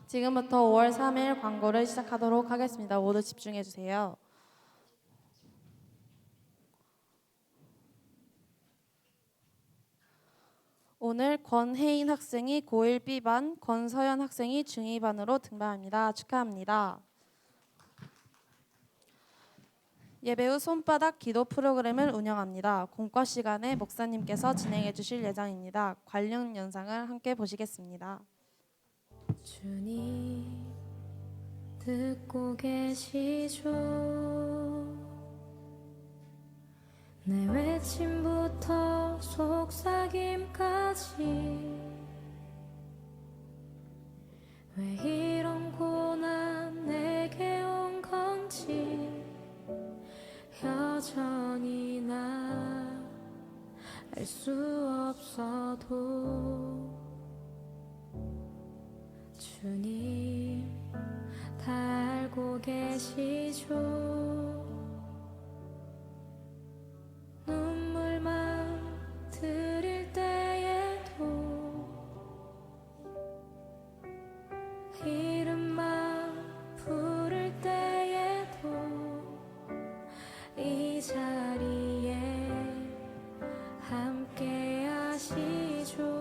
지금부터 5월 3일 광고를 시작하도록 하겠습니다. 모두 집중해 주세요. 오늘 권혜인 학생이 고1 B반, 권서연 학생이 중2반으로 등반합니다. 축하합니다. 예배 후 손바닥 기도 프로그램을 운영합니다. 공과 시간에 목사님께서 진행해 주실 예정입니다. 관련 영상을 함께 보시겠습니다. 주님 듣고 계시죠? 내 외침부터 속삭임까지 왜 이런 고난 내게 온 건지 여전히 나 알 수 없어도 주님 다 알고 계시죠? 눈물만 드릴 때에도 이름만 부를 때에도 이 자리에 함께 하시죠.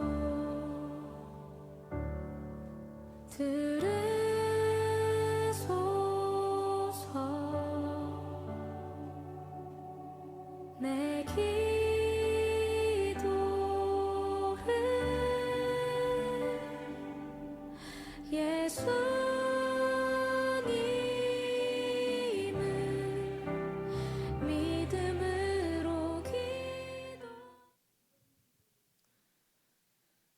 들으소서 내 기도를 예수님을 믿음으로 기도.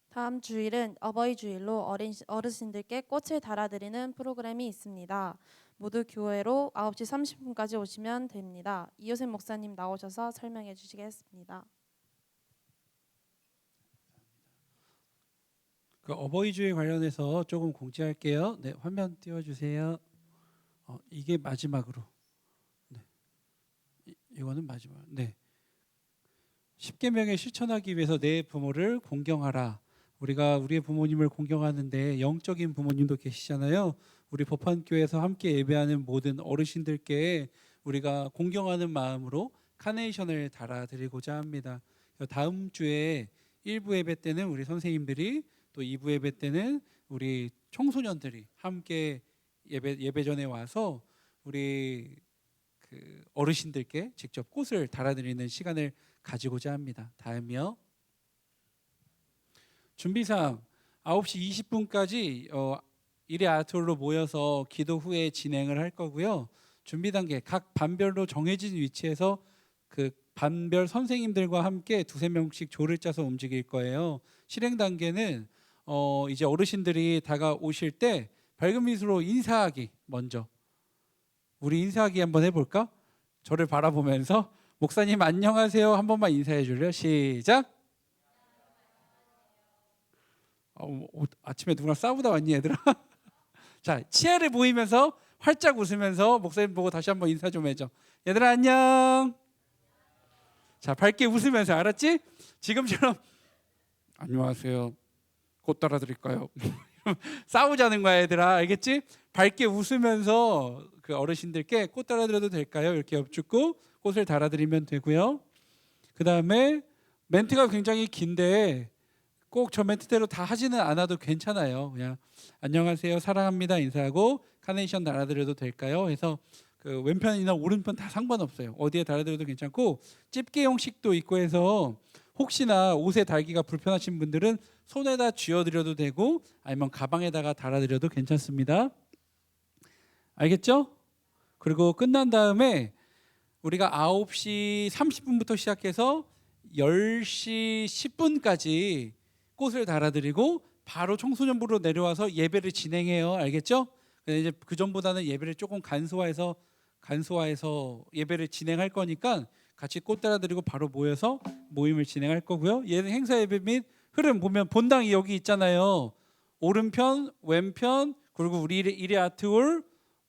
다음 주일은 어버이 주일로 어르신들께 꽃을 달아드리는 프로그램이 있습니다. 모두 교회로 9시 30분까지 오시면 됩니다. 이효셉 목사님 나오셔서 설명해 주시겠습니다. 그 어버이 주일 관련해서 조금 공지할게요. 네, 화면 띄워주세요. 이게 마지막으로. 네, 이거는 마지막. 네. 10계명에 실천하기 위해서 내 부모를 공경하라. 우리가 우리의 부모님을 공경하는데 영적인 부모님도 계시잖아요. 우리 법한교회에서 함께 예배하는 모든 어르신들께 우리가 공경하는 마음으로 카네이션을 달아드리고자 합니다. 다음 주에 1부 예배 때는 우리 선생님들이, 또 2부 예배 때는 우리 청소년들이 함께 예배 전에 와서 우리 그 어르신들께 직접 꽃을 달아드리는 시간을 가지고자 합니다. 다음이요. 준비사항 9시 20분까지 일의 아트홀로 모여서 기도 후에 진행을 할 거고요. 준비 단계 각 반별로 정해진 위치에서 그 반별 선생님들과 함께 두세 명씩 조를 짜서 움직일 거예요. 실행 단계는 이제 어르신들이 다가오실 때 밝은 미소로 인사하기 먼저. 우리 인사하기 한번 해볼까? 저를 바라보면서 목사님 안녕하세요 한 번만 인사해 줄래요? 시작. 아침에 누구랑 싸우다 왔니 얘들아? 자, 치아를 보이면서 활짝 웃으면서 목사님 보고 다시 한번 인사 좀 해줘. 얘들아 안녕. 자, 밝게 웃으면서, 알았지? 지금처럼 안녕하세요. 꽃 따라드릴까요? 싸우자는 거야 얘들아, 알겠지? 밝게 웃으면서 그 어르신들께 꽃 따라드려도 될까요? 이렇게 엽죽고 꽃을 달아드리면 되고요. 그 다음에 멘트가 굉장히 긴데 꼭 저 멘트대로 다 하지는 않아도 괜찮아요. 그냥 안녕하세요, 사랑합니다 인사하고 카네이션 달아드려도 될까요? 해서 그 왼편이나 오른편 다 상관없어요. 어디에 달아드려도 괜찮고, 집게 형식도 있고 해서 혹시나 옷에 달기가 불편하신 분들은 손에다 쥐어드려도 되고 아니면 가방에다가 달아드려도 괜찮습니다. 알겠죠? 그리고 끝난 다음에 우리가 9시 30분부터 시작해서 10시 10분까지 꽃을 달아드리고 바로 청소년부로 내려와서 예배를 진행해요. 알겠죠? 근데 이제 그 전보다는 예배를 조금 간소화해서 예배를 진행할 거니까 같이 꽃 달아드리고 바로 모여서 모임을 진행할 거고요. 얘는 행사 예배 및 흐름 보면 본당이 여기 있잖아요. 오른편, 왼편, 그리고 우리 일의 아트홀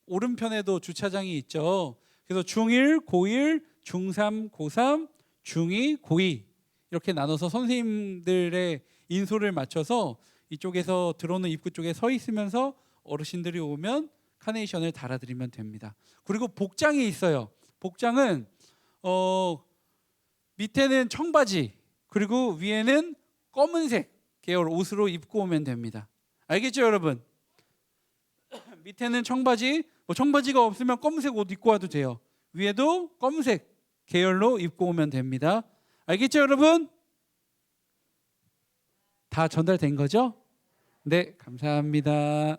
오른편에도 주차장이 있죠. 그래서 중1, 고1, 중3, 고3, 중2, 고2 이렇게 나눠서 선생님들의 인솔을 맞춰서 이쪽에서 들어오는 입구 쪽에 서 있으면서 어르신들이 오면 카네이션을 달아드리면 됩니다. 그리고 복장이 있어요. 복장은 밑에는 청바지 그리고 위에는 검은색 계열 옷으로 입고 오면 됩니다. 알겠죠, 여러분? 밑에는 청바지, 청바지가 없으면 검은색 옷 입고 와도 돼요. 위에도 검은색 계열로 입고 오면 됩니다. 알겠죠, 여러분? 다 전달된 거죠? 네, 감사합니다.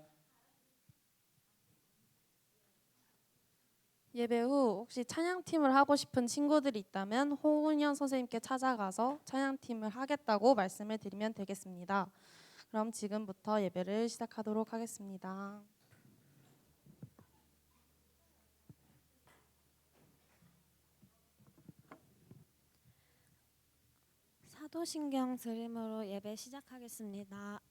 예배 후 혹시 찬양팀을 하고 싶은 친구들이 있다면 홍은현 선생님께 찾아가서 찬양팀을 하겠다고 말씀을 드리면 되겠습니다. 그럼 지금부터 예배를 시작하도록 하겠습니다. 사도신경 드림으로 예배 시작하겠습니다.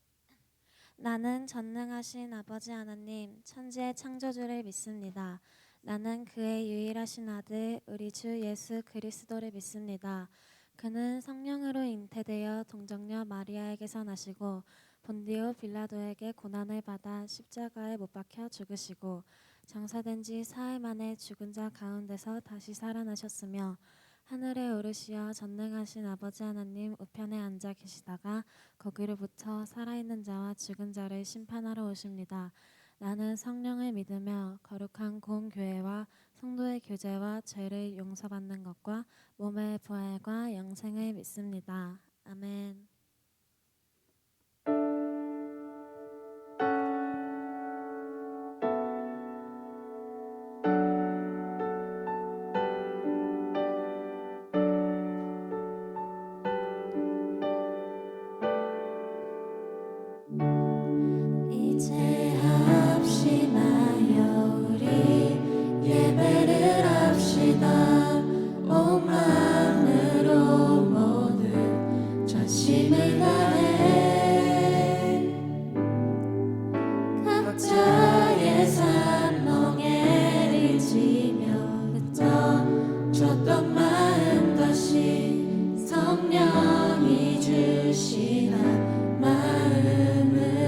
나는 전능하신 아버지 하나님 천지의 창조주를 믿습니다. 나는 그의 유일하신 아들 우리 주 예수 그리스도를 믿습니다. 그는 성령으로 잉태되어 동정녀 마리아에게서 나시고 본디오 빌라도에게 고난을 받아 십자가에 못 박혀 죽으시고 장사된 지 사흘 만에 죽은 자 가운데서 다시 살아나셨으며 하늘에 오르시어 전능하신 아버지 하나님 우편에 앉아 계시다가 거기로부터 살아있는 자와 죽은 자를 심판하러 오십니다. 나는 성령을 믿으며 거룩한 공교회와 성도의 교제와 죄를 용서받는 것과 몸의 부활과 영생을 믿습니다. 아멘. 이제 합심하여 우리 예배를 합시다. 온 마음으로 모든 전심을 다해 각자의 삶 멍에를 지며 흩어졌던 마음 다시 성령이 주시나 마음을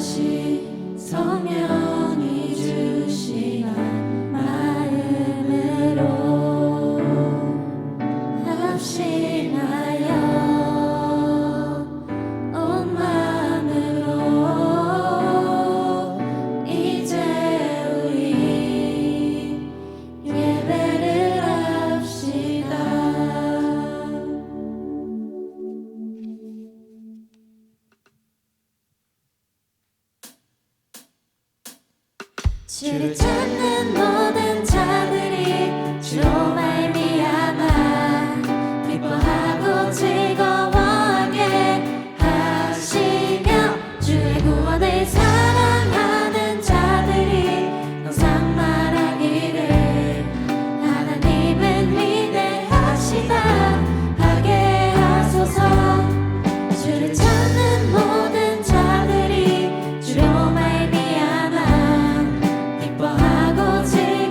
다시 성령이 주시는 마음으로 합심하여 온 마음으로 이제 우리 예배를 합시다. 주를 찾는 모든 자들이 주로 말미암아 기뻐하고 즐거워하게 하시며 주의 구원을 사랑하는 자들이 항상 말하기를 하나님은 위대하시다 하게 하소서. 주를 찾는 모든 자들이 주로 말미암아 기뻐하고 즐거워하게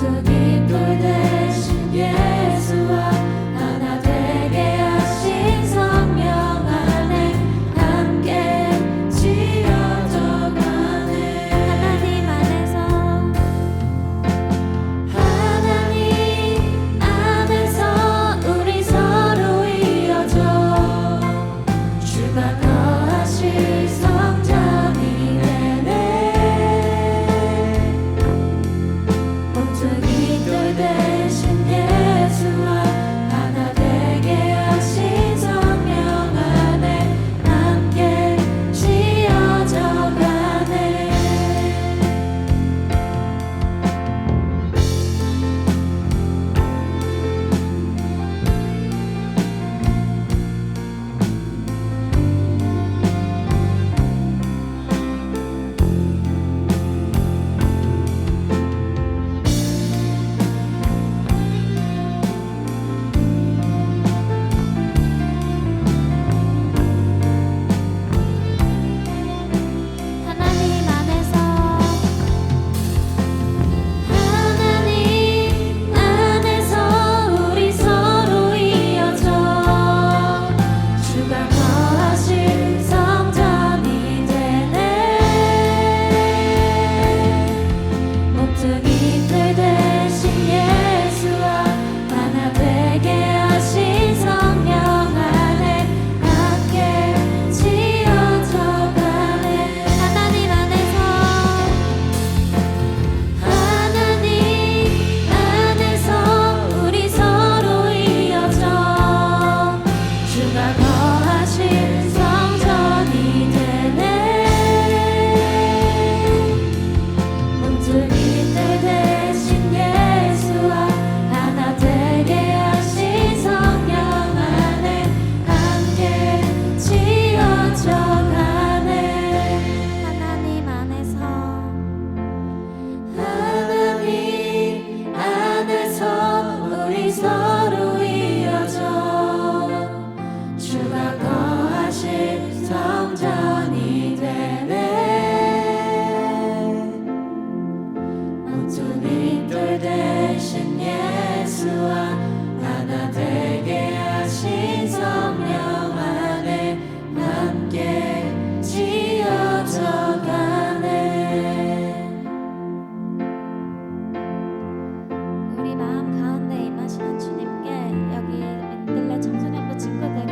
모퉁이 돌 대신 예수와 하나 되게 하신 성령 안에 함께 지어져 가네. 하나님 안에서 우리 서로 이어져 주가 거하실 성전이 되네. 모퉁이 돌 대신 예수와 하나 되게 하신 성령 안에 함께 지어져 가네. 하나님 안에서 우리 서로 이어져 주가 거하실 성전이 되네. 모퉁이 돌 대신 예수와 하나 되게 하신 성령 안에 함께 지어져 가네. 하나님 안에서 우리 서로 이어져 주가 거하실 성전이 되네. 모퉁이 돌 대신 예수와 하나 되게 하신 성령 안에 함께 지어져 가네. 하나님 안에서 우리 서로 이어져 주가 거하실 성전이 되네. 모퉁이 돌 대신 예수와 하나 되게 하신 성령 안에 함께 지어져 가네. 우리 마음 가운데 임하시는 주님께 여기 민들레 청소년부 친구들이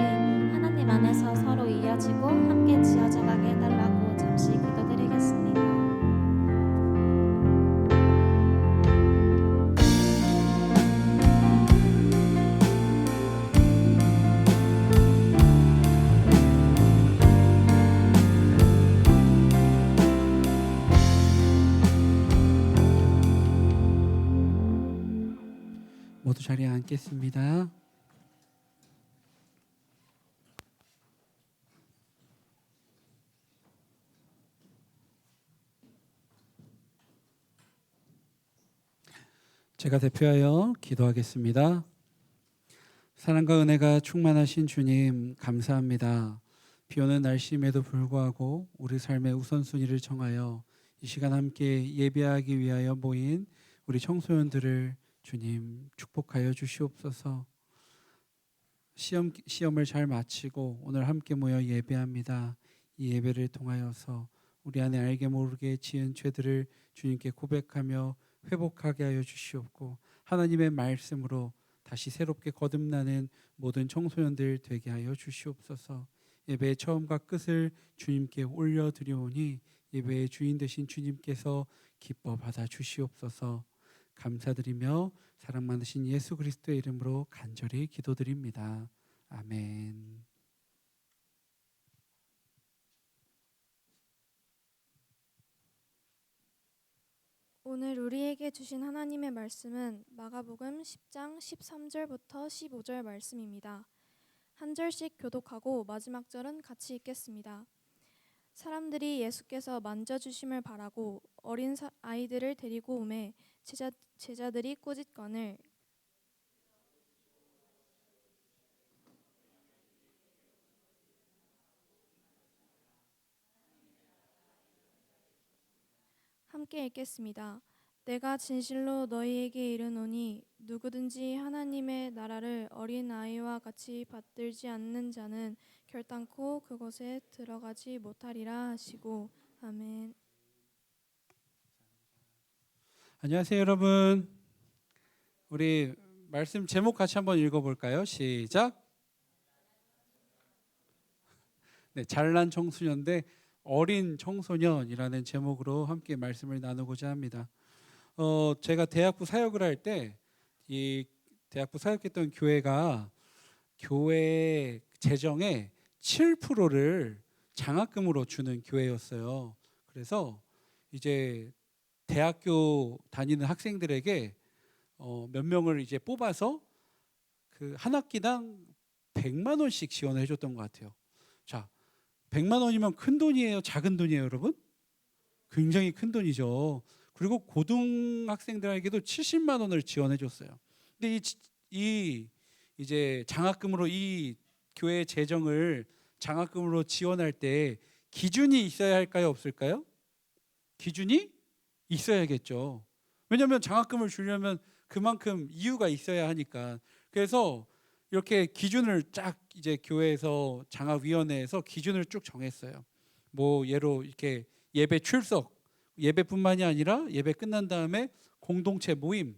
하나님 안에서 서로 이어지고 함께 지어져 가게 해달라고 잠시 기도드리겠습니다. 모두 자리에 앉겠습니다. 제가 대표하여 기도하겠습니다. 사랑과 은혜가 충만하신 주님 감사합니다. 비오는 날씨임에도 불구하고 우리 삶의 우선순위를 정하여 이 시간 함께 예배하기 위하여 모인 우리 청소년들을 주님 축복하여 주시옵소서. 시험을 잘 마치고 오늘 함께 모여 예배합니다. 이 예배를 통하여서 우리 안에 알게 모르게 지은 죄들을 주님께 고백하며 회복하게 하여 주시옵고 하나님의 말씀으로 다시 새롭게 거듭나는 모든 청소년들 되게 하여 주시옵소서. 예배의 처음과 끝을 주님께 올려드리오니 예배의 주인 되신 주님께서 기뻐 받아 주시옵소서. 감사드리며 사랑 많으신 예수 그리스도의 이름으로 간절히 기도드립니다. 아멘. 오늘 우리에게 주신 하나님의 말씀은 마가복음 10장 13절부터 15절 말씀입니다. 한 절씩 교독하고 마지막 절은 같이 읽겠습니다. 사람들이 예수께서 만져주심을 바라고 어린 아이들을 데리고 오매 제자들이 꾸짖거늘 함께 읽겠습니다. 내가 진실로 너희에게 이르노니 누구든지 하나님의 나라를 어린 아이와 같이 받들지 않는 자는 결단코 그곳에 들어가지 못하리라 하시고 아멘. 안녕하세요, 여러분. 우리 말씀 제목 같이 한번 읽어볼까요? 시작. 네, 잘난 청소년 대 어린 청소년이라는 제목으로 함께 말씀을 나누고자 합니다. 제가 대학부 사역을 할 때 이 대학부 사역했던 교회가 교회 재정의 7%를 장학금으로 주는 교회였어요. 그래서 이제 대학교 다니는 학생들에게 몇 명을 이제 뽑아서 그 한 학기당 100만 원씩 지원을 해줬던 것 같아요. 자, 100만 원이면 큰 돈이에요, 작은 돈이에요, 여러분? 굉장히 큰 돈이죠. 그리고 고등학생들에게도 70만 원을 지원해 줬어요. 근데 이제 장학금으로 이 교회 재정을 장학금으로 지원할 때 기준이 있어야 할까요, 없을까요? 기준이 있어야겠죠. 왜냐하면 장학금을 주려면 그만큼 이유가 있어야 하니까. 그래서 이렇게 기준을 쫙 이제 교회에서 장학위원회에서 기준을 쭉 정했어요. 뭐 예로 이렇게 예배 출석, 예배뿐만이 아니라 예배 끝난 다음에 공동체 모임이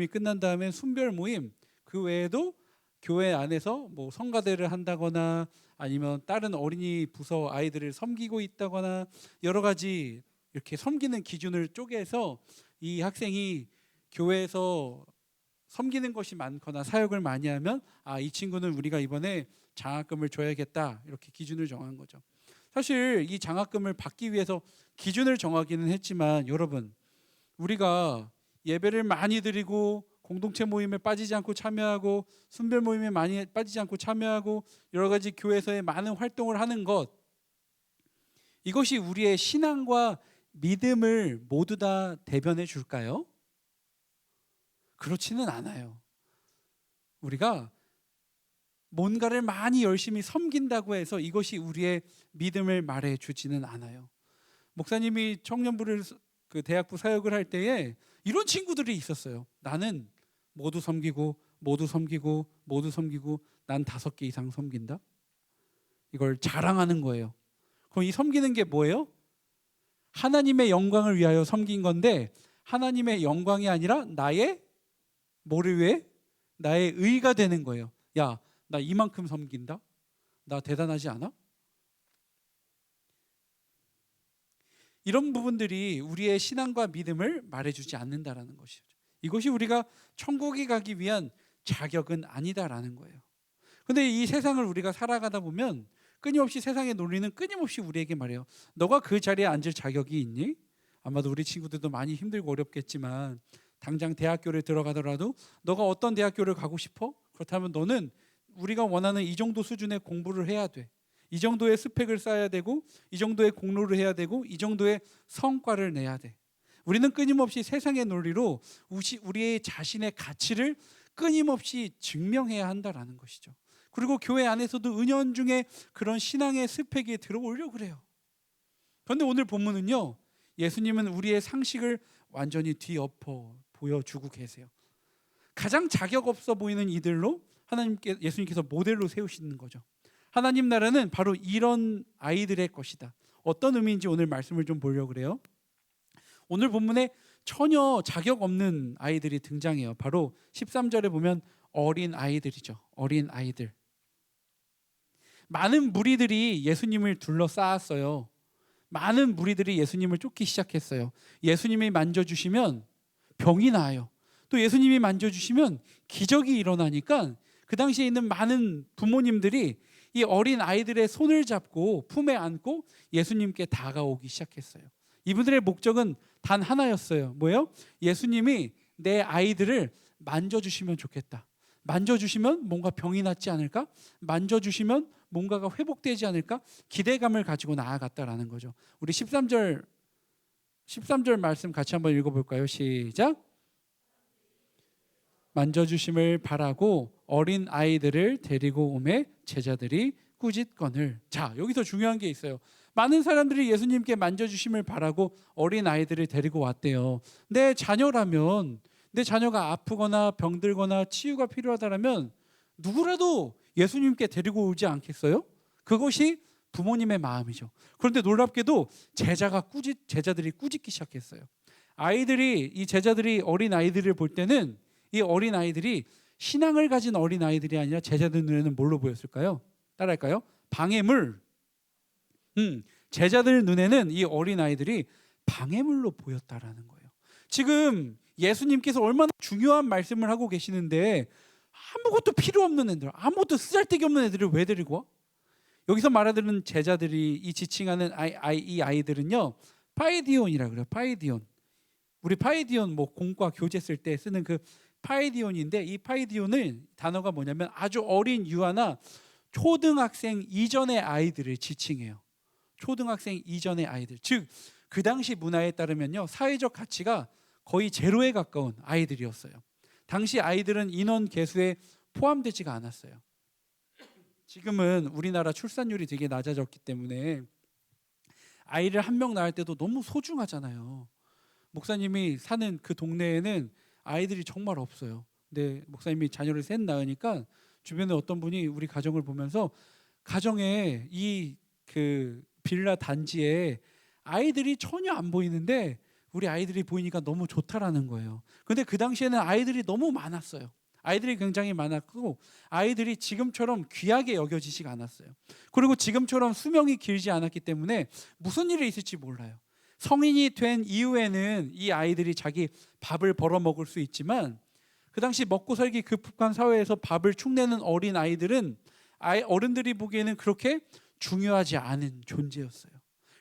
끝난 다음에 순별 모임, 그 외에도 교회 안에서 뭐 성가대를 한다거나 아니면 다른 어린이 부서 아이들을 섬기고 있다거나 여러 가지 이렇게 섬기는 기준을 쪼개서 이 학생이 교회에서 섬기는 것이 많거나 사역을 많이 하면 이 친구는 우리가 이번에 장학금을 줘야겠다, 이렇게 기준을 정한 거죠. 사실 이 장학금을 받기 위해서 기준을 정하기는 했지만 여러분, 우리가 예배를 많이 드리고 공동체 모임에 빠지지 않고 참여하고 순별 모임에 많이 빠지지 않고 참여하고 여러 가지 교회에서의 많은 활동을 하는 것, 이것이 우리의 신앙과 믿음을 모두 다 대변해 줄까요? 그렇지는 않아요. 우리가 뭔가를 많이 열심히 섬긴다고 해서 이것이 우리의 믿음을 말해 주지는 않아요. 목사님이 청년부를 그 대학부 사역을 할 때에 이런 친구들이 있었어요. 나는 모두 섬기고 난 5개 이상 섬긴다. 이걸 자랑하는 거예요. 그럼 이 섬기는 게 뭐예요? 하나님의 영광을 위하여 섬긴 건데, 하나님의 영광이 아니라 나의 뭐를 위해? 나의 의가 되는 거예요. 야, 나 이만큼 섬긴다? 나 대단하지 않아? 이런 부분들이 우리의 신앙과 믿음을 말해주지 않는다라는 것이죠. 이것이 우리가 천국에 가기 위한 자격은 아니다라는 거예요. 근데 이 세상을 우리가 살아가다 보면 끊임없이 세상의 논리는 끊임없이 우리에게 말해요. 너가 그 자리에 앉을 자격이 있니? 아마도 우리 친구들도 많이 힘들고 어렵겠지만 당장 대학교를 들어가더라도 너가 어떤 대학교를 가고 싶어? 그렇다면 너는 우리가 원하는 이 정도 수준의 공부를 해야 돼. 이 정도의 스펙을 쌓아야 되고 이 정도의 공로를 해야 되고 이 정도의 성과를 내야 돼. 우리는 끊임없이 세상의 논리로 우리의 자신의 가치를 끊임없이 증명해야 한다라는 것이죠. 그리고 교회 안에서도 은연중에 그런 신앙의 스펙이 들어오려고 그래요. 그런데 오늘 본문은요, 예수님은 우리의 상식을 완전히 뒤엎어 보여주고 계세요. 가장 자격 없어 보이는 이들로 예수님께서 모델로 세우시는 거죠. 하나님 나라는 바로 이런 아이들의 것이다. 어떤 의미인지 오늘 말씀을 좀 보려고 그래요. 오늘 본문에 전혀 자격 없는 아이들이 등장해요. 바로 13절에 보면 어린 아이들이죠. 어린 아이들. 많은 무리들이 예수님을 둘러싸았어요. 많은 무리들이 예수님을 쫓기 시작했어요. 예수님이 만져주시면 병이 나아요. 또 예수님이 만져주시면 기적이 일어나니까 그 당시에 있는 많은 부모님들이 이 어린 아이들의 손을 잡고 품에 안고 예수님께 다가오기 시작했어요. 이분들의 목적은 단 하나였어요. 뭐예요? 예수님이 내 아이들을 만져주시면 좋겠다. 만져주시면 뭔가 병이 낫지 않을까? 만져주시면 뭔가가 회복되지 않을까? 기대감을 가지고 나아갔다라는 거죠. 우리 13절 말씀 같이 한번 읽어볼까요? 시작. 만져주심을 바라고 어린 아이들을 데리고 오매 제자들이 꾸짖거늘. 자, 여기서 중요한 게 있어요. 많은 사람들이 예수님께 만져주심을 바라고 어린 아이들을 데리고 왔대요. 내 자녀라면, 내 자녀가 아프거나 병들거나 치유가 필요하다면 누구라도 예수님께 데리고 오지 않겠어요? 그것이 부모님의 마음이죠. 그런데 놀랍게도 제자들이 꾸짖기 시작했어요. 이 제자들이 어린 아이들을 볼 때는 이 어린 아이들이 신앙을 가진 어린 아이들이 아니라 제자들 눈에는 뭘로 보였을까요? 따라할까요? 방해물. 제자들 눈에는 이 어린 아이들이 방해물로 보였다라는 거예요. 지금 예수님께서 얼마나 중요한 말씀을 하고 계시는데 아무것도 필요 없는 애들, 아무것도 쓰잘데기 없는 애들을 왜 데리고 와? 여기서 말하는 제자들이 이 지칭하는 이 아이들은요, 파이디온이라 그래요. 파이디온. 우리 파이디온 뭐 공과 교재 쓸 때 쓰는 그 파이디온인데, 이 파이디온은 단어가 뭐냐면 아주 어린 유아나 초등학생 이전의 아이들을 지칭해요. 초등학생 이전의 아이들. 즉 그 당시 문화에 따르면요, 사회적 가치가 거의 제로에 가까운 아이들이었어요. 당시 아이들은 인원 계수에 포함되지가 않았어요. 지금은 우리나라 출산율이 되게 낮아졌기 때문에 아이를 한 명 낳을 때도 너무 소중하잖아요. 목사님이 사는 그 동네에는 아이들이 정말 없어요. 근데 목사님이 자녀를 셋 낳으니까 주변에 어떤 분이 우리 가정을 보면서 가정에 이 그 빌라 단지에 아이들이 전혀 안 보이는데 우리 아이들이 보이니까 너무 좋다라는 거예요. 근데 그 당시에는 아이들이 너무 많았어요. 아이들이 굉장히 많았고 아이들이 지금처럼 귀하게 여겨지지가 않았어요. 그리고 지금처럼 수명이 길지 않았기 때문에 무슨 일이 있을지 몰라요. 성인이 된 이후에는 이 아이들이 자기 밥을 벌어 먹을 수 있지만 그 당시 먹고 살기 급급한 사회에서 밥을 축내는 어린 아이들은 어른들이 보기에는 그렇게 중요하지 않은 존재였어요.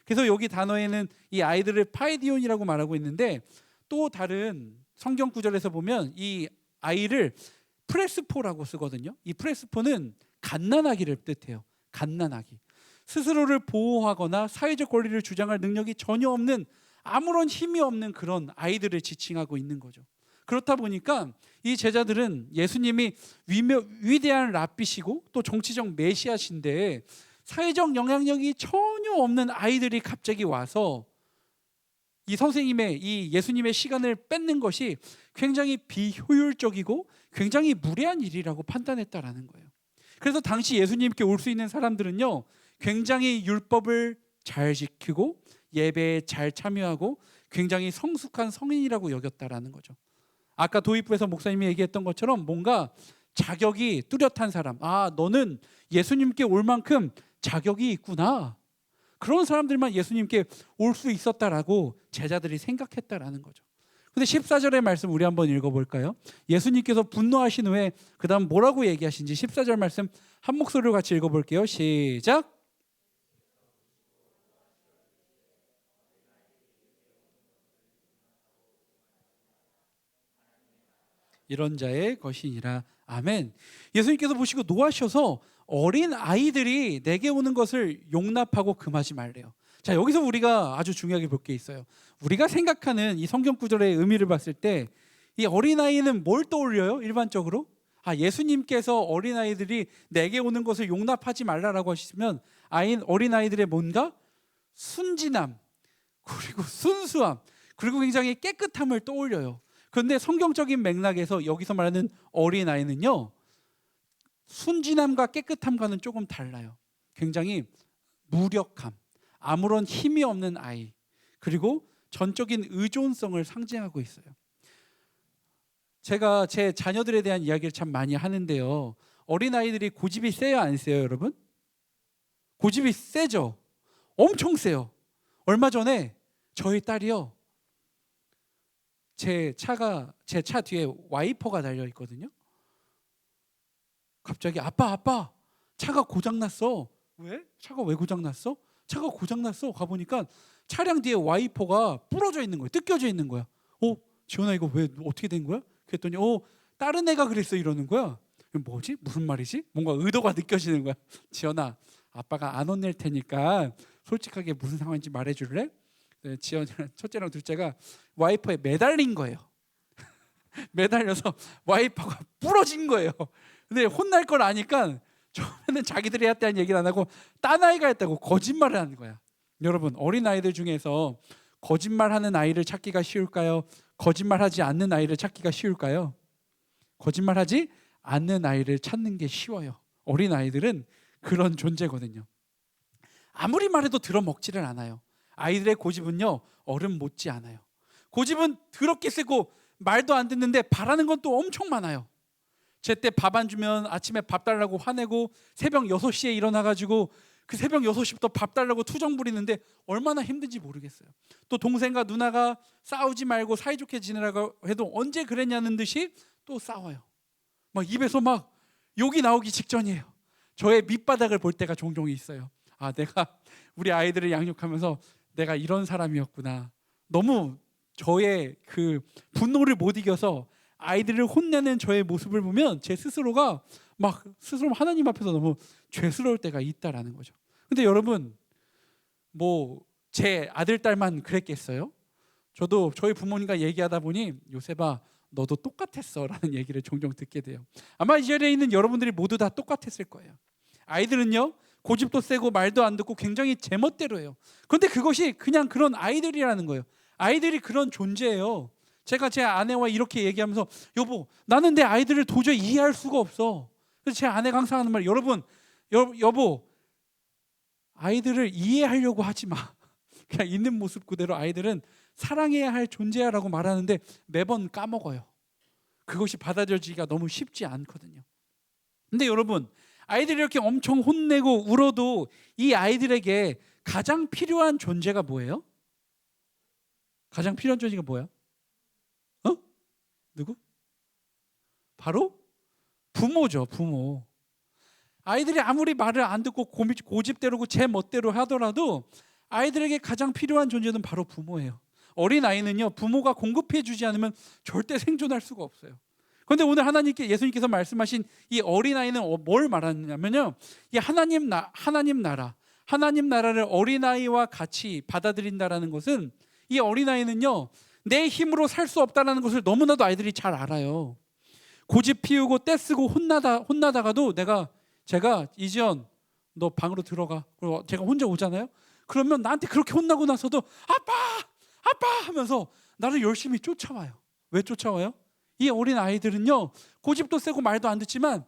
그래서 여기 단어에는 이 아이들을 파이디온이라고 말하고 있는데, 또 다른 성경 구절에서 보면 이 아이를 프레스포라고 쓰거든요. 이 프레스포는 갓난아기를 뜻해요. 갓난아기. 스스로를 보호하거나 사회적 권리를 주장할 능력이 전혀 없는, 아무런 힘이 없는 그런 아이들을 지칭하고 있는 거죠. 그렇다 보니까 이 제자들은 예수님이 위대한 랍비시고 또 정치적 메시아신데 사회적 영향력이 전혀 없는 아이들이 갑자기 와서 이 선생님의, 이 예수님의 시간을 뺏는 것이 굉장히 비효율적이고 굉장히 무례한 일이라고 판단했다라는 거예요. 그래서 당시 예수님께 올 수 있는 사람들은요, 굉장히 율법을 잘 지키고 예배에 잘 참여하고 굉장히 성숙한 성인이라고 여겼다라는 거죠. 아까 도입부에서 목사님이 얘기했던 것처럼 뭔가 자격이 뚜렷한 사람, 너는 예수님께 올 만큼 자격이 있구나, 그런 사람들만 예수님께 올 수 있었다라고 제자들이 생각했다라는 거죠. 근데 14절의 말씀 우리 한번 읽어볼까요? 예수님께서 분노하신 후에 그 다음 뭐라고 얘기하신지 14절 말씀 한 목소리로 같이 읽어볼게요. 시작. 이런 자의 것이니라. 아멘. 예수님께서 보시고 노하셔서 어린 아이들이 내게 오는 것을 용납하고 금하지 말래요. 자, 여기서 우리가 아주 중요하게 볼 게 있어요. 우리가 생각하는 이 성경 구절의 의미를 봤을 때 이 어린아이는 뭘 떠올려요? 일반적으로? 예수님께서 어린아이들이 내게 오는 것을 용납하지 말라라고 하시면 어린아이들의 뭔가 순진함, 그리고 순수함, 그리고 굉장히 깨끗함을 떠올려요. 그런데 성경적인 맥락에서 여기서 말하는 어린아이는요, 순진함과 깨끗함과는 조금 달라요. 굉장히 무력함, 아무런 힘이 없는 아이, 그리고 전적인 의존성을 상징하고 있어요. 제가 제 자녀들에 대한 이야기를 참 많이 하는데요, 어린아이들이 고집이 세요, 안 세요, 여러분? 고집이 세죠. 엄청 세요. 얼마 전에 저희 딸이요, 제 차 뒤에 와이퍼가 달려 있거든요. 갑자기 아빠 차가 고장났어. 왜? 차가 왜 고장났어? 차가 고장났어. 가보니까 차량 뒤에 와이퍼가 부러져 있는 거예요. 뜯겨져 있는 거야. 지원아, 이거 왜 어떻게 된 거야? 그랬더니 다른 애가 그랬어, 이러는 거야. 뭐지? 무슨 말이지? 뭔가 의도가 느껴지는 거야. 지연아, 아빠가 안 혼낼 테니까 솔직하게 무슨 상황인지 말해줄래? 네, 지연이랑 첫째랑 둘째가 와이퍼에 매달린 거예요. 매달려서 와이퍼가 부러진 거예요. 근데 혼날 걸 아니까 처음에는 자기들이 했다는 얘기를 안 하고 딴 아이가 했다고 거짓말을 하는 거야. 여러분, 어린 아이들 중에서 거짓말하는 아이를 찾기가 쉬울까요? 거짓말하지 않는 아이를 찾기가 쉬울까요? 거짓말하지 않는 아이를 찾는 게 쉬워요. 어린 아이들은 그런 존재거든요. 아무리 말해도 들어먹지를 않아요. 아이들의 고집은요, 어른 못지 않아요. 고집은 더럽게 세고 말도 안 듣는데 바라는 건 또 엄청 많아요. 제때 밥 안 주면 아침에 밥 달라고 화내고 새벽 6시에 일어나가지고 그 새벽 6시부터 밥 달라고 투정 부리는데 얼마나 힘든지 모르겠어요. 또 동생과 누나가 싸우지 말고 사이좋게 지내라고 해도 언제 그랬냐는 듯이 또 싸워요. 막 입에서 막 욕이 나오기 직전이에요. 저의 밑바닥을 볼 때가 종종 있어요. 아, 내가 우리 아이들을 양육하면서 내가 이런 사람이었구나. 너무 저의 그 분노를 못 이겨서 아이들을 혼내는 저의 모습을 보면 제 스스로가 막 스스로 하나님 앞에서 너무 죄스러울 때가 있다라는 거죠. 근데 여러분, 뭐 제 아들 딸만 그랬겠어요? 저도 저희 부모님과 얘기하다 보니 요셉아, 너도 똑같았어라는 얘기를 종종 듣게 돼요. 아마 이 자리에 있는 여러분들이 모두 다 똑같았을 거예요. 아이들은요, 고집도 세고 말도 안 듣고 굉장히 제멋대로 해요. 그런데 그것이 그냥 그런 아이들이라는 거예요. 아이들이 그런 존재예요. 제가 제 아내와 이렇게 얘기하면서 여보, 나는 내 아이들을 도저히 이해할 수가 없어. 그래서 제 아내가 항상 하는 말, 여러분, 여보, 아이들을 이해하려고 하지 마. 그냥 있는 모습 그대로 아이들은 사랑해야 할 존재야라고 말하는데 매번 까먹어요. 그것이 받아들여지기가 너무 쉽지 않거든요. 근데 여러분, 아이들이 이렇게 엄청 혼내고 울어도 이 아이들에게 가장 필요한 존재가 뭐예요? 가장 필요한 존재가 뭐야? 누구? 바로 부모죠. 부모. 아이들이 아무리 말을 안 듣고 고집대로고 제 멋대로 하더라도 아이들에게 가장 필요한 존재는 바로 부모예요. 어린 아이는요, 부모가 공급해 주지 않으면 절대 생존할 수가 없어요. 그런데 오늘 예수님께서 말씀하신 이 어린 아이는 뭘 말하냐면요, 이 하나님 나라를 어린 아이와 같이 받아들인다라는 것은, 이 어린 아이는요, 내 힘으로 살 수 없다는 것을 너무나도 아이들이 잘 알아요. 고집 피우고 떼쓰고 혼나다가도 제가 이지연 너 방으로 들어가. 그리고 제가 혼자 오잖아요. 그러면 나한테 그렇게 혼나고 나서도 아빠 하면서 나를 열심히 쫓아와요. 왜 쫓아와요? 이 어린 아이들은요, 고집도 세고 말도 안 듣지만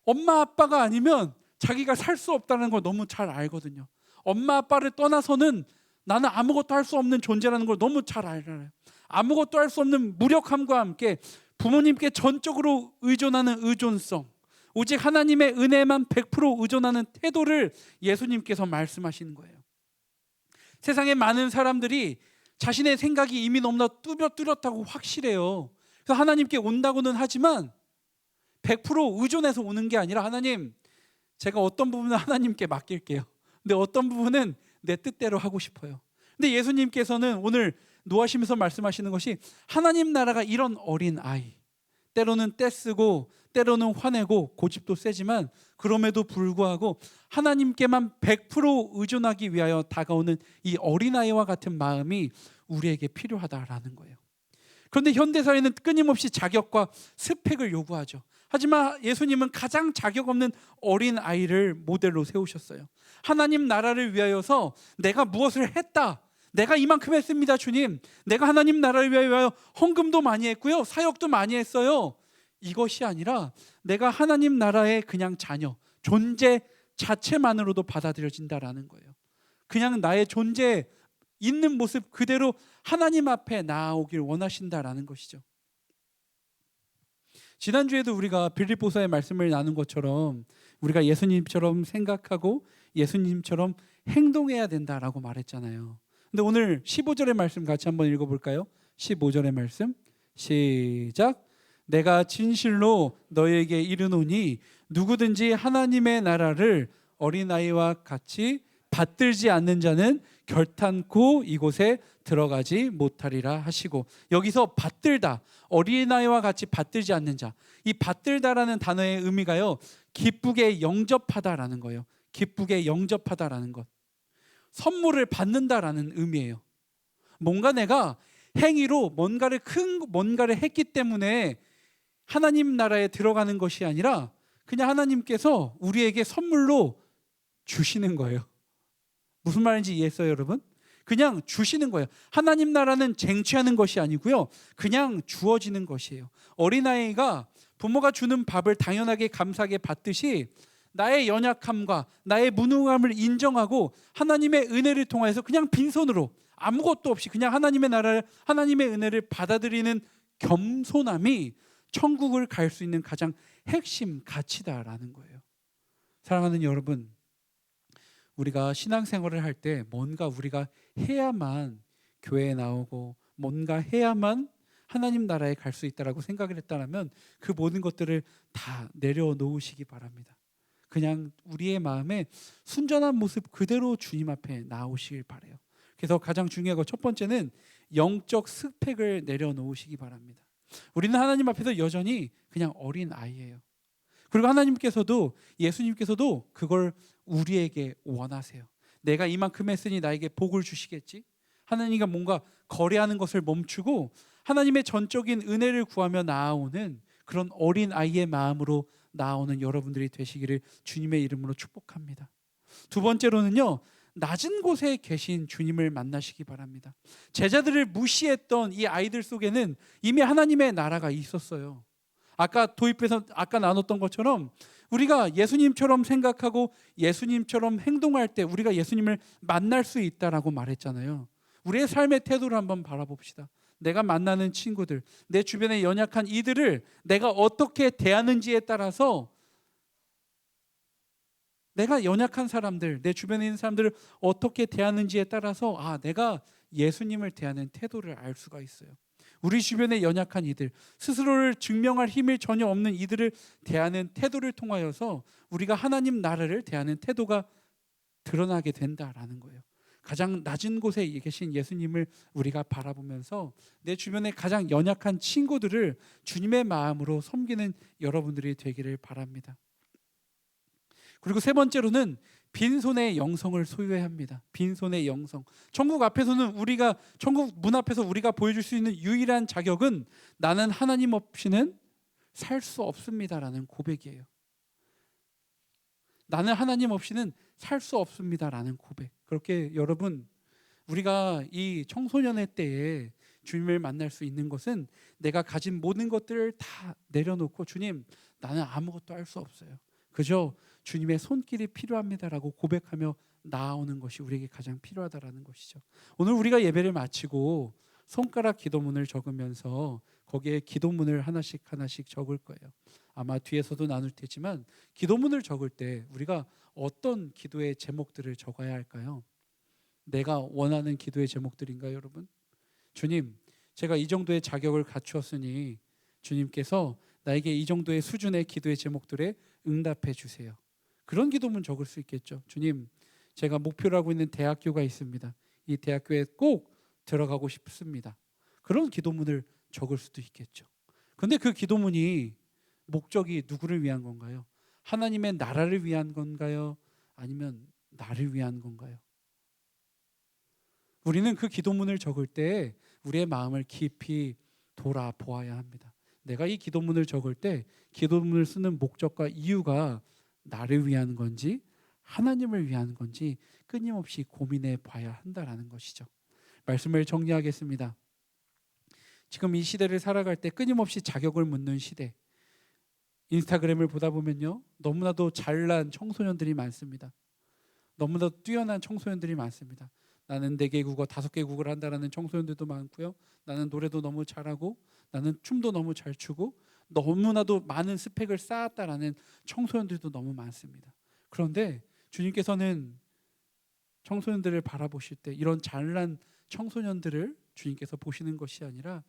엄마 아빠가 아니면 자기가 살 수 없다는 걸 너무 잘 알거든요. 엄마 아빠를 떠나서는 나는 아무것도 할 수 없는 존재라는 걸 너무 잘 알아요. 아무것도 할 수 없는 무력함과 함께 부모님께 전적으로 의존하는 의존성, 오직 하나님의 은혜만 100% 의존하는 태도를 예수님께서 말씀하시는 거예요. 세상에 많은 사람들이 자신의 생각이 이미 너무나 뚜렷하고 확실해요. 그래서 하나님께 온다고는 하지만 100% 의존해서 오는 게 아니라, 하나님, 제가 어떤 부분은 하나님께 맡길게요. 근데 어떤 부분은 내 뜻대로 하고 싶어요. 근데 예수님께서는 오늘 노하시면서 말씀하시는 것이, 하나님 나라가 이런 어린 아이, 때로는 떼쓰고 때로는 화내고 고집도 세지만 그럼에도 불구하고 하나님께만 100% 의존하기 위하여 다가오는 이 어린아이와 같은 마음이 우리에게 필요하다라는 거예요. 그런데 현대사회는 끊임없이 자격과 스펙을 요구하죠. 하지만 예수님은 가장 자격 없는 어린아이를 모델로 세우셨어요. 하나님 나라를 위하여서 내가 무엇을 했다, 내가 이만큼 했습니다 주님, 내가 하나님 나라를 위하여 헌금도 많이 했고요, 사역도 많이 했어요, 이것이 아니라 내가 하나님 나라의 그냥 자녀, 존재 자체만으로도 받아들여진다라는 거예요. 그냥 나의 존재 있는 모습 그대로 하나님 앞에 나아오길 원하신다라는 것이죠. 지난주에도 우리가 빌립보서의 말씀을 나눈 것처럼 우리가 예수님처럼 생각하고 예수님처럼 행동해야 된다라고 말했잖아요. 근데 오늘 15절의 말씀 같이 한번 읽어볼까요? 15절의 말씀 시작. 내가 진실로 너희에게 이르노니 누구든지 하나님의 나라를 어린아이와 같이 받들지 않는 자는 결탄코 이곳에 들어가지 못하리라 하시고, 여기서 받들다, 어린아이와 같이 받들지 않는 자, 이 받들다라는 단어의 의미가요, 기쁘게 영접하다라는 거예요. 기쁘게 영접하다라는 것, 선물을 받는다라는 의미예요. 뭔가 내가 행위로 뭔가를 했기 때문에 하나님 나라에 들어가는 것이 아니라 그냥 하나님께서 우리에게 선물로 주시는 거예요. 무슨 말인지 이해했어요, 여러분? 그냥 주시는 거예요. 하나님 나라는 쟁취하는 것이 아니고요, 그냥 주어지는 것이에요. 어린아이가 부모가 주는 밥을 당연하게 감사하게 받듯이 나의 연약함과 나의 무능함을 인정하고 하나님의 은혜를 통해서 그냥 빈손으로 아무것도 없이 그냥 하나님의 나라를, 하나님의 은혜를 받아들이는 겸손함이 천국을 갈 수 있는 가장 핵심 가치다라는 거예요. 사랑하는 여러분, 우리가 신앙생활을 할 때 뭔가 우리가 해야만 교회에 나오고 뭔가 해야만 하나님 나라에 갈 수 있다라고 생각을 했다면 그 모든 것들을 다 내려놓으시기 바랍니다. 그냥 우리의 마음에 순전한 모습 그대로 주님 앞에 나오시길 바라요. 그래서 가장 중요한 것 첫 번째는 영적 스펙을 내려놓으시기 바랍니다. 우리는 하나님 앞에서 여전히 그냥 어린 아이예요. 그리고 하나님께서도, 예수님께서도 그걸 우리에게 원하세요. 내가 이만큼 했으니 나에게 복을 주시겠지? 하나님과 뭔가 거래하는 것을 멈추고 하나님의 전적인 은혜를 구하며 나아오는 그런 어린 아이의 마음으로 나오는 여러분들이 되시기를 주님의 이름으로 축복합니다. 두 번째로는요, 낮은 곳에 계신 주님을 만나시기 바랍니다. 제자들을 무시했던 이 아이들 속에는 이미 하나님의 나라가 있었어요. 아까 도입해서 아까 나눴던 것처럼 우리가 예수님처럼 생각하고 예수님처럼 행동할 때 우리가 예수님을 만날 수 있다라고 말했잖아요. 우리의 삶의 태도를 한번 바라봅시다. 내가 만나는 친구들, 내 주변에 연약한 이들을 내가 어떻게 대하는지에 따라서, 내가 연약한 사람들, 내 주변에 있는 사람들을 어떻게 대하는지에 따라서 내가 예수님을 대하는 태도를 알 수가 있어요. 우리 주변에 연약한 이들, 스스로를 증명할 힘이 전혀 없는 이들을 대하는 태도를 통하여서 우리가 하나님 나라를 대하는 태도가 드러나게 된다라는 거예요. 가장 낮은 곳에 계신 예수님을 우리가 바라보면서 내 주변에 가장 연약한 친구들을 주님의 마음으로 섬기는 여러분들이 되기를 바랍니다. 그리고 세 번째로는 빈손의 영성을 소유해야 합니다. 빈손의 영성. 천국 문 앞에서 우리가 보여줄 수 있는 유일한 자격은 나는 하나님 없이는 살 수 없습니다라는 고백이에요. 나는 하나님 없이는 살 수 없습니다라는 고백. 그렇게 여러분, 우리가 이 청소년의 때에 주님을 만날 수 있는 것은 내가 가진 모든 것들을 다 내려놓고 주님, 나는 아무것도 할 수 없어요. 그저 주님의 손길이 필요합니다라고 고백하며 나아오는 것이 우리에게 가장 필요하다라는 것이죠. 오늘 우리가 예배를 마치고 손가락 기도문을 적으면서 거기에 기도문을 하나씩 적을 거예요. 아마 뒤에서도 나눌 테지만 기도문을 적을 때 우리가 어떤 기도의 제목들을 적어야 할까요? 내가 원하는 기도의 제목들인가요, 여러분? 주님, 제가 이 정도의 자격을 갖추었으니 주님께서 나에게 이 정도의 수준의 기도의 제목들에 응답해 주세요. 그런 기도문 적을 수 있겠죠. 주님, 제가 목표로 하고 있는 대학교가 있습니다. 이 대학교에 꼭 들어가고 싶습니다. 그런 기도문을 적을 수도 있겠죠. 그런데 그 기도문이 목적이 누구를 위한 건가요? 하나님의 나라를 위한 건가요? 아니면 나를 위한 건가요? 우리는 그 기도문을 적을 때 우리의 마음을 깊이 돌아보아야 합니다. 내가 이 기도문을 적을 때 기도문을 쓰는 목적과 이유가 나를 위한 건지 하나님을 위한 건지 끊임없이 고민해 봐야 한다라는 것이죠. 말씀을 정리하겠습니다. 지금 이 시대를 살아갈 때 끊임없이 자격을 묻는 시대. 인스타그램을 보다 보면요, 너무나도 잘난 청소년들이 많습니다. 너무나도 뛰어난 청소년들이 많습니다. 나는 4개 국어, 5개 국어를 한다라는 청소년들도 많고요. 나는 노래도 너무 잘하고 나는 춤도 너무 잘 추고 너무나도 많은 스펙을 쌓았다라는 청소년들도 너무 많습니다. 그런데 주님께서는 청소년들을 바라보실 때 이런 잘난 청소년들을 주님께서 보시는 것이 아니라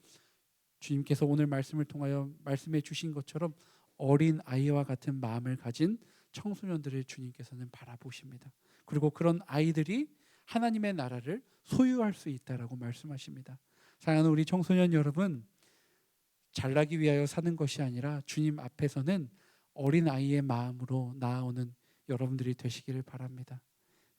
주님께서 오늘 말씀을 통하여 말씀해 주신 것처럼 어린 아이와 같은 마음을 가진 청소년들을 주님께서는 바라보십니다. 그리고 그런 아이들이 하나님의 나라를 소유할 수 있다라고 말씀하십니다. 사랑하는 우리 청소년 여러분, 잘나기 위하여 사는 것이 아니라 주님 앞에서는 어린 아이의 마음으로 나아오는 여러분들이 되시기를 바랍니다.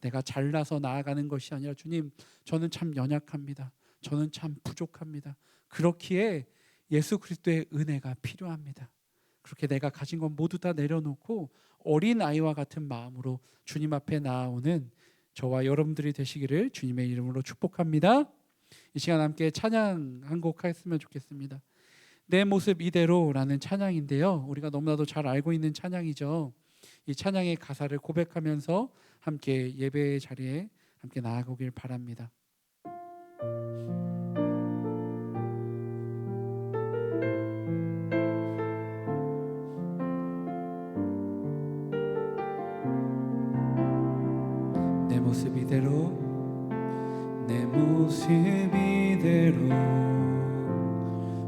내가 잘나서 나아가는 것이 아니라 주님, 저는 참 연약합니다. 저는 참 부족합니다. 그렇기에 예수 그리스도의 은혜가 필요합니다. 그렇게 내가 가진 건 모두 다 내려놓고 어린 아이와 같은 마음으로 주님 앞에 나아오는 저와 여러분들이 되시기를 주님의 이름으로 축복합니다. 이 시간 함께 찬양 한 곡 했으면 좋겠습니다. 내 모습 이대로라는 찬양인데요, 우리가 너무나도 잘 알고 있는 찬양이죠. 이 찬양의 가사를 고백하면서 함께 예배의 자리에 함께 나아가길 바랍니다. 내 모습 이대로, 내 모습 이대로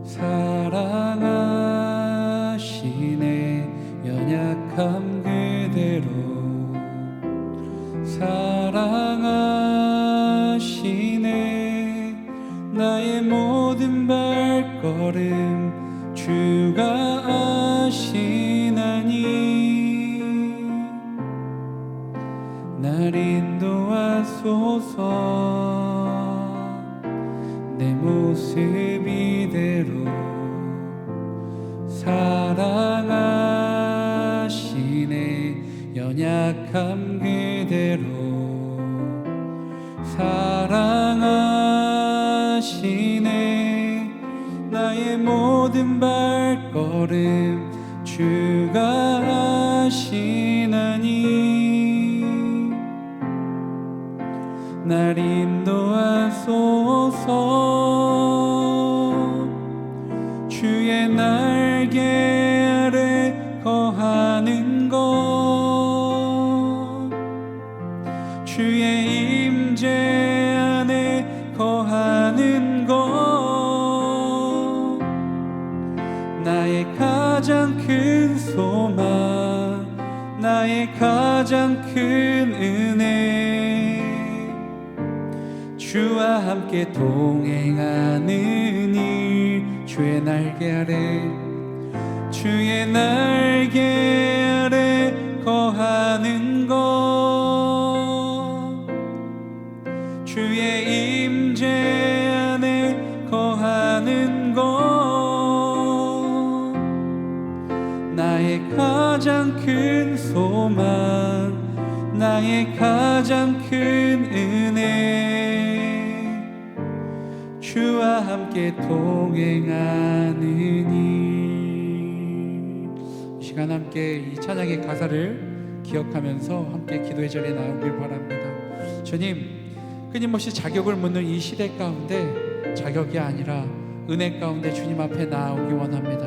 사랑하시네. 연약함 그대로 사랑하시네. 나의 모든 발걸음 주가 아시나니 날 인도하소서. 내 모습 이대로 사랑하시네. 연약함 그대로 사랑하시네. 나의 모든 발걸음 주가 아시나니 날 인도하소서. 주의 날개 아래 거하는 것, 주의 임재 안에 거하는 것, 나의 가장 큰 소망, 나의 가장 큰 은혜. 주와 함께 동행하는 일, 주의 날개 아래, 주의 날개 아래 거하는 것, 주의 임재 안에 거하는 것, 나의 가장 큰 소망, 나의 가장 큰 은혜. 주와 함께 동행하는 일. 이 시간 함께 이 찬양의 가사를 기억하면서 함께 기도의 자리에 나오길 바랍니다. 주님, 끊임없이 자격을 묻는 이 시대 가운데 자격이 아니라 은혜 가운데 주님 앞에 나오기 원합니다.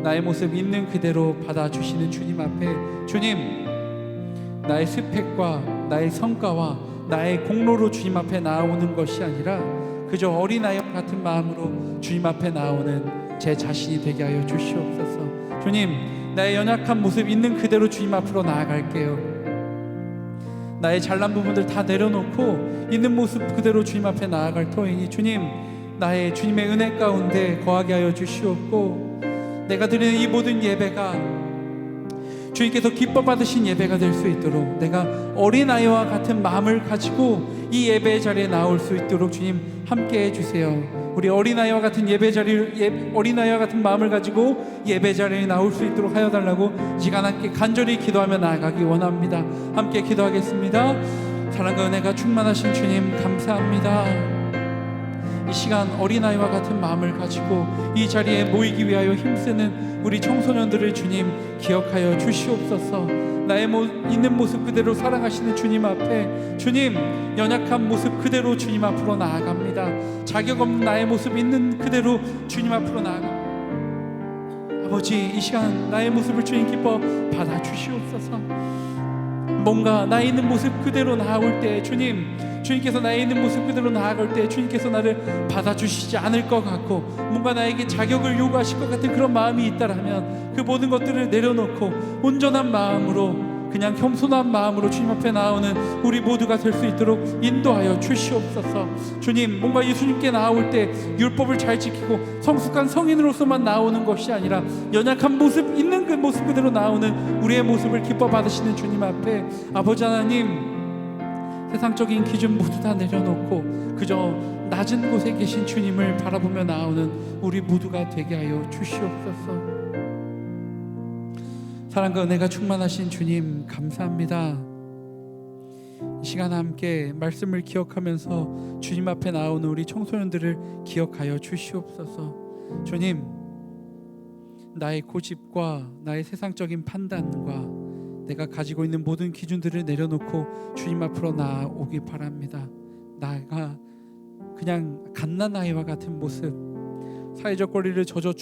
나의 모습 있는 그대로 받아주시는 주님 앞에, 주님, 나의 스펙과 나의 성과와 나의 공로로 주님 앞에 나오는 것이 아니라 그저 어린아이 같은 마음으로 주님 앞에 나오는 제 자신이 되게 하여 주시옵소서. 주님, 나의 연약한 모습 있는 그대로 주님 앞으로 나아갈게요. 나의 잘난 부분들 다 내려놓고 있는 모습 그대로 주님 앞에 나아갈 터이니 주님, 나의 주님의 은혜 가운데 거하게 하여 주시옵고, 내가 드리는 이 모든 예배가 주님께서 기뻐 받으신 예배가 될 수 있도록 내가 어린아이와 같은 마음을 가지고 이 예배의 자리에 나올 수 있도록 주님 함께 해주세요. 우리 어린아이와 같은 어린아이와 같은 마음을 가지고 예배 자리에 나올 수 있도록 하여 달라고 이 시간 함께 간절히 기도하며 나아가기 원합니다. 함께 기도하겠습니다. 사랑과 은혜가 충만하신 주님 감사합니다. 이 시간 어린아이와 같은 마음을 가지고 이 자리에 모이기 위하여 힘쓰는 우리 청소년들을 주님 기억하여 주시옵소서. 나의 있는 모습 그대로 사랑하시는 주님 앞에, 주님, 연약한 모습 그대로 주님 앞으로 나아갑니다. 자격 없는 나의 모습 있는 그대로 주님 앞으로 나아갑니다. 아버지, 이 시간 나의 모습을 주님 기뻐 받아주시옵소서. 뭔가 나의 있는 모습 그대로 나아올 때 주님께서 나의 있는 모습 그대로 나아갈 때 주님께서 나를 받아주시지 않을 것 같고, 뭔가 나에게 자격을 요구하실 것 같은 그런 마음이 있다라면 그 모든 것들을 내려놓고 온전한 마음으로, 그냥 겸손한 마음으로 주님 앞에 나오는 우리 모두가 될 수 있도록 인도하여 주시옵소서. 주님, 뭔가 예수님께 나올 때 율법을 잘 지키고 성숙한 성인으로서만 나오는 것이 아니라 연약한 모습 있는 그 모습 그대로 나오는 우리의 모습을 기뻐 받으시는 주님 앞에, 아버지 하나님, 세상적인 기준 모두 다 내려놓고 그저 낮은 곳에 계신 주님을 바라보며 나오는 우리 모두가 되게 하여 주시옵소서. 사랑과 은혜가 충만하신 주님 감사합니다. 이 시간 함께 말씀을 기억하면서 주님 앞에 나오는 우리 청소년들을 기억하여 주시옵소서. 주님, 나의 고집과 나의 세상적인 판단과 내가 가지고 있는 모든 기준들을 내려놓고 주님 앞으로 나오기 바랍니다. 나가 그냥 갓난아이와 같은 모습, 사회적 권리를 전혀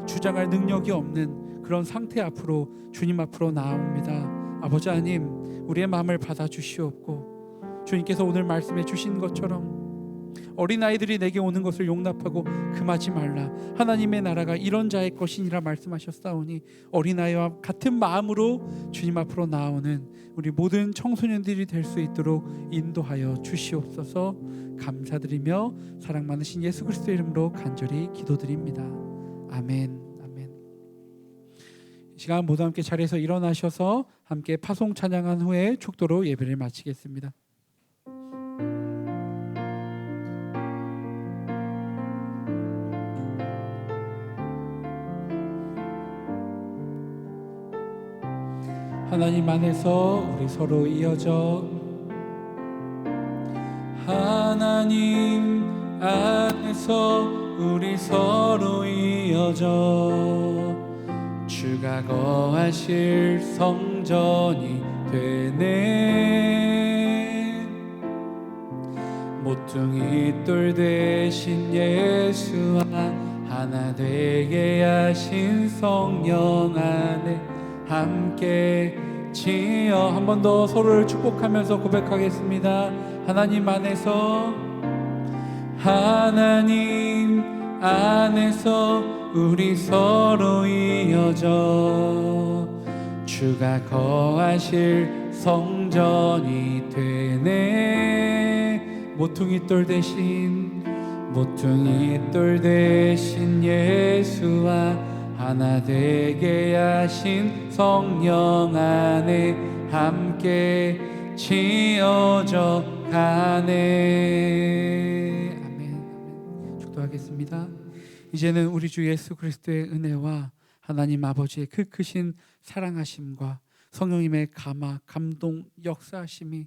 주장할 능력이 없는 그런 상태 앞으로 주님 앞으로 나옵니다. 아버지 하나님, 우리의 마음을 받아주시옵고 주님께서 오늘 말씀해 주신 것처럼 어린아이들이 내게 오는 것을 용납하고 금하지 말라. 하나님의 나라가 이런 자의 것이니라 말씀하셨사오니 어린아이와 같은 마음으로 주님 앞으로 나오는 우리 모든 청소년들이 될 수 있도록 인도하여 주시옵소서. 감사드리며 사랑 많으신 예수 그리스도의 이름으로 간절히 기도드립니다. 아멘. 아멘. 이 시간 모두 함께 자리에서 일어나셔서 함께 파송 찬양한 후에 축도로 예배를 마치겠습니다. 하나님 안에서 우리 서로 이어져, 하나님 안에서 우리 서로 이어져 주가 거하실 성전이 되네. 모퉁이 돌 되신 예수와 하나 되게 하신 성령 안에 함께 지어 한 번 더 서로를 축복하면서 고백하겠습니다. 하나님 안에서, 하나님 안에서 우리 서로 이어져 주가 거하실 성전이 되네. 모퉁이 돌 대신 예수와 하나 되게 하신 성령 안에 함께 지어져 가네. 아멘. 축도하겠습니다. 이제는 우리 주 예수 그리스도의 은혜와 하나님 아버지의 그 크신 사랑하심과 성령님의 감화, 감동, 역사하심이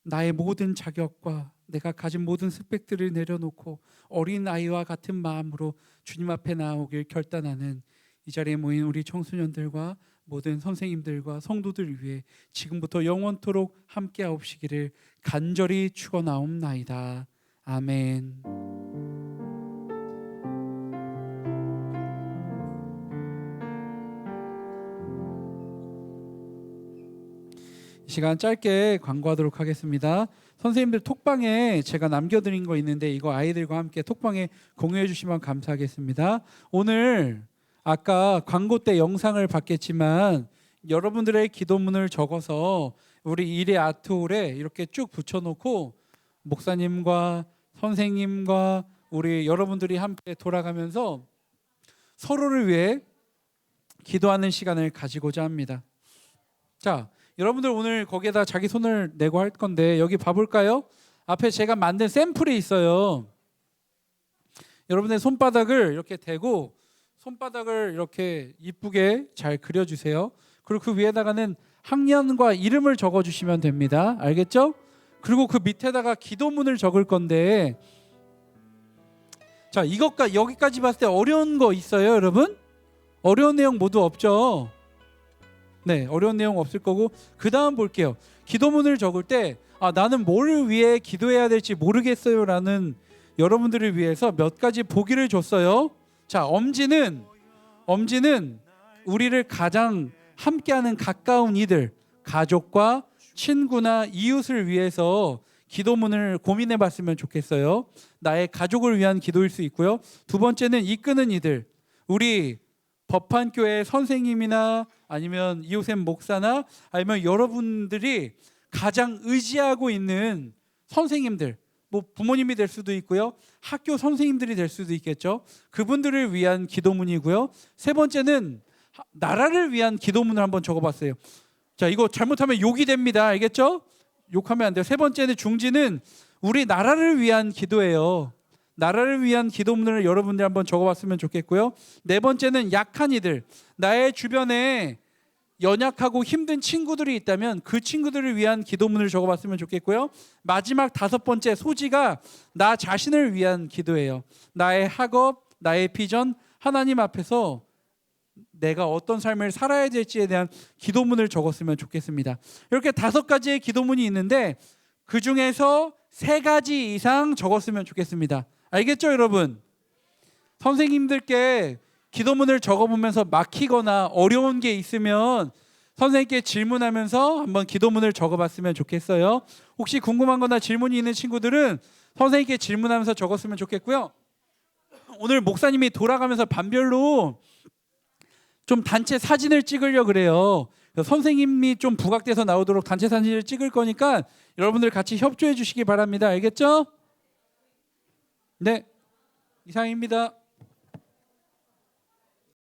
나의 모든 자격과 내가 가진 모든 스펙들을 내려놓고 어린아이와 같은 마음으로 주님 앞에 나오길 결단하는 이 자리에 모인 우리 청소년들과 모든 선생님들과 성도들 위해 지금부터 영원토록 함께하옵시기를 간절히 축원하옵나이다. 아멘. 시간 짧게 광고하도록 하겠습니다. 선생님들 톡방에 제가 남겨드린 거 있는데 이거 아이들과 함께 톡방에 공유해 주시면 감사하겠습니다. 오늘 아까 광고 때 영상을 봤겠지만 여러분들의 기도문을 적어서 우리 일의 아트홀에 이렇게 쭉 붙여놓고 목사님과 선생님과 우리 여러분들이 함께 돌아가면서 서로를 위해 기도하는 시간을 가지고자 합니다. 자, 여러분들 오늘 거기에다 자기 손을 내고 할 건데 여기 봐볼까요? 앞에 제가 만든 샘플이 있어요. 여러분의 손바닥을 이렇게 대고 손바닥을 이렇게 이쁘게 잘 그려주세요. 그리고 그 위에다가는 학년과 이름을 적어주시면 됩니다. 알겠죠? 그리고 그 밑에다가 기도문을 적을 건데, 자, 이것과 여기까지 봤을 때 어려운 거 있어요, 여러분? 어려운 내용 모두 없죠? 네, 어려운 내용 없을 거고, 그 다음 볼게요. 기도문을 적을 때 나는 뭘 위해 기도해야 될지 모르겠어요 라는 여러분들을 위해서 몇 가지 보기를 줬어요. 자, 엄지는 우리를 가장 함께하는 가까운 이들, 가족과 친구나 이웃을 위해서 기도문을 고민해 봤으면 좋겠어요. 나의 가족을 위한 기도일 수 있고요. 두 번째는 이끄는 이들, 우리 법한교회 선생님이나 아니면 이호샘 목사나 아니면 여러분들이 가장 의지하고 있는 선생님들, 뭐 부모님이 될 수도 있고요, 학교 선생님들이 될 수도 있겠죠. 그분들을 위한 기도문이고요. 세 번째는 나라를 위한 기도문을 한번 적어봤어요. 자, 이거 잘못하면 욕이 됩니다. 알겠죠? 욕하면 안 돼요. 세 번째는 중지는 우리 나라를 위한 기도예요. 나라를 위한 기도문을 여러분들 한번 적어봤으면 좋겠고요. 네 번째는 약한 이들, 나의 주변에 연약하고 힘든 친구들이 있다면 그 친구들을 위한 기도문을 적어봤으면 좋겠고요. 마지막 5번째 소지가 나 자신을 위한 기도예요. 나의 학업, 나의 비전, 하나님 앞에서 내가 어떤 삶을 살아야 될지에 대한 기도문을 적었으면 좋겠습니다. 이렇게 5가지의 기도문이 있는데 그 중에서 3가지 이상 적었으면 좋겠습니다. 알겠죠, 여러분? 선생님들께 기도문을 적어보면서 막히거나 어려운 게 있으면 선생님께 질문하면서 한번 기도문을 적어봤으면 좋겠어요. 혹시 궁금한 거나 질문이 있는 친구들은 선생님께 질문하면서 적었으면 좋겠고요. 오늘 목사님이 돌아가면서 반별로 좀 단체 사진을 찍으려고 그래요. 선생님이 좀 부각돼서 나오도록 단체 사진을 찍을 거니까 여러분들 같이 협조해 주시기 바랍니다. 알겠죠? 네, 이상입니다.